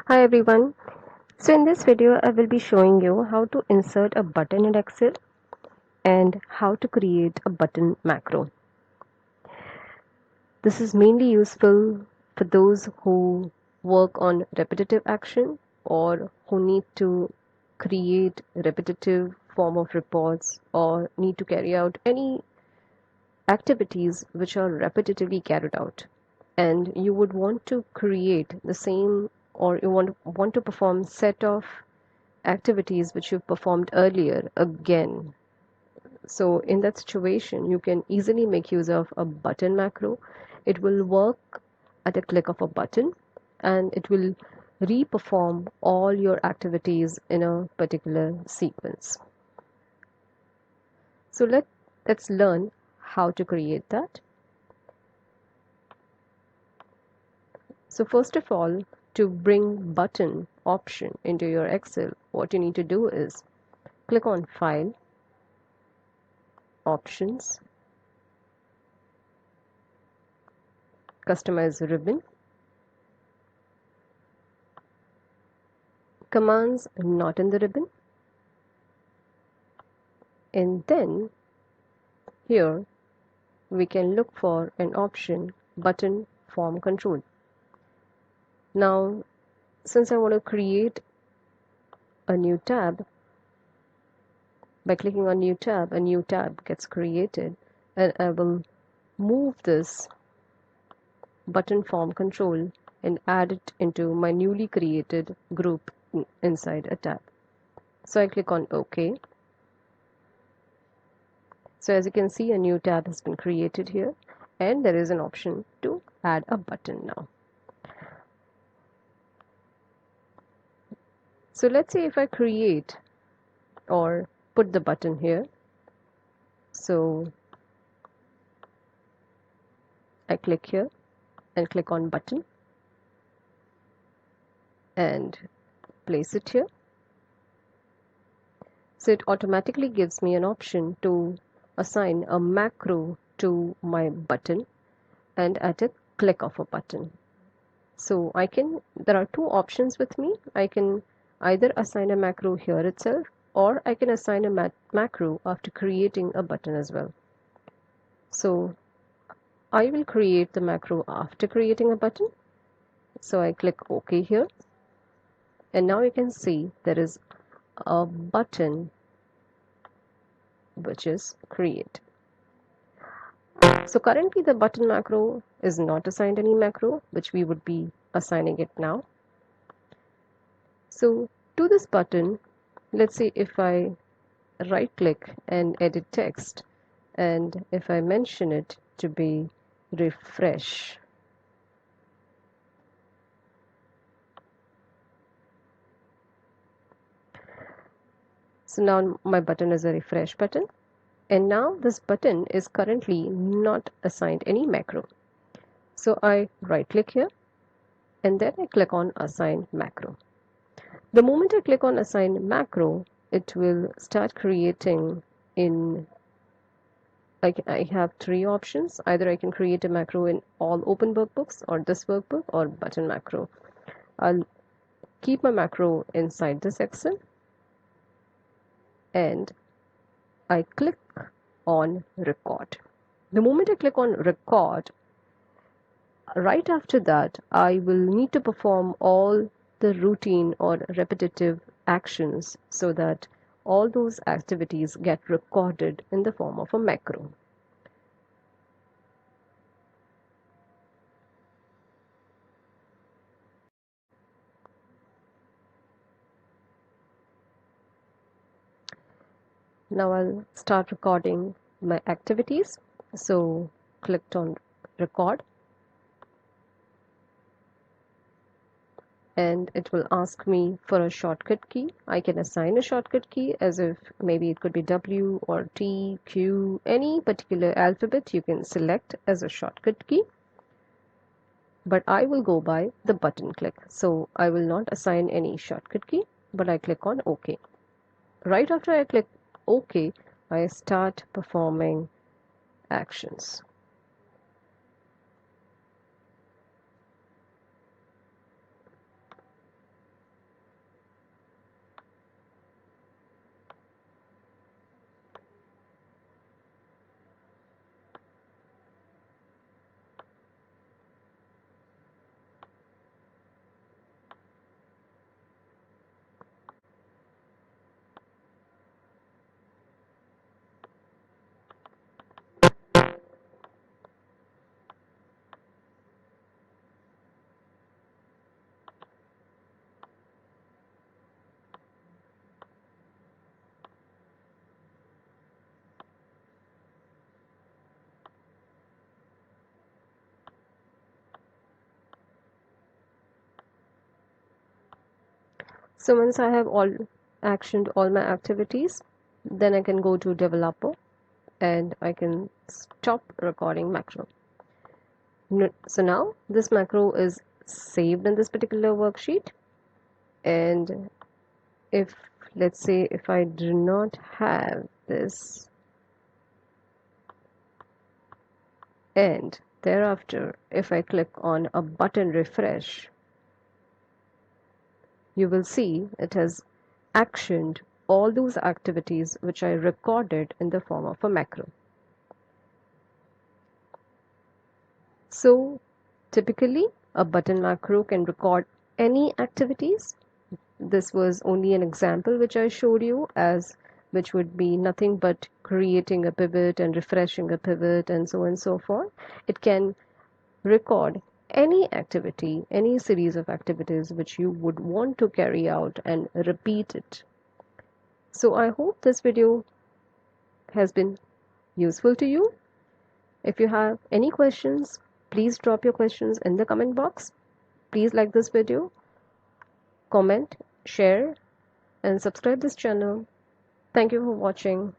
Hi everyone. So in this video I will be showing you how to insert a button in Excel and how to create a button macro. This is mainly useful for those who work on repetitive action or who need to create repetitive form of reports or need to carry out any activities which are repetitively carried out, and you would want to create the same, or you want to perform set of activities which you've performed earlier again. So in that situation, you can easily make use of a button macro. It will work at a click of a button and it will re-perform all your activities in a particular sequence. So let's learn how to create that. So first of all, to bring button option into your Excel, what you need to do is click on File, Options, Customize ribbon, Commands not in the ribbon, and then here we can look for an option Button Form Control. Now since I want to create a new tab, by clicking on new tab, a new tab gets created, and I will move this Button Form Control and add it into my newly created group inside a tab. So I click on OK. So as you can see, a new tab has been created here, and there is an option to add a button now. So let's say if I create or put the button here, so I click here and click on button and place it here. So it automatically gives me an option to assign a macro to my button and at a click of a button. So there are two options with me. I can either assign a macro here itself, or I can assign a macro after creating a button as well. So I will create the macro after creating a button. So I click OK here, and now you can see there is a button which is create. So currently the button macro is not assigned any macro, which we would be assigning it now. So to this button, let's say if I right click and edit text, and if I mention it to be refresh, so now my button is a refresh button, and now this button is currently not assigned any macro. So I right click here and then I click on assign macro. The moment I click on assign macro, it will start creating in, I have three options. Either I can create a macro in all open workbooks, or this workbook, or button macro. I'll keep my macro inside this Excel and I click on record. The moment I click on record, right after that I will need to perform all the routine or repetitive actions so that all those activities get recorded in the form of a macro. Now I'll start recording my activities. So clicked on record, and it will ask me for a shortcut key. I can assign a shortcut key, as if maybe it could be W or T, Q, any particular alphabet you can select as a shortcut key. But I will go by the button click. So I will not assign any shortcut key, but I click on OK. Right after I click OK, I start performing actions. So once I have all actioned all my activities, then I can go to developer and I can stop recording macro. So now this macro is saved in this particular worksheet, and if let's say if I do not have this, and thereafter if I click on a button refresh, you will see it has actioned all those activities which I recorded in the form of a macro. So typically a button macro can record any activities. This was only an example which I showed you, as which would be nothing but creating a pivot and refreshing a pivot and so on and so forth. It can record any activity, any series of activities which you would want to carry out and repeat it. So I hope this video has been useful to you. If you have any questions, please drop your questions in the comment box. Please like this video, comment, share, and subscribe this channel. Thank you for watching.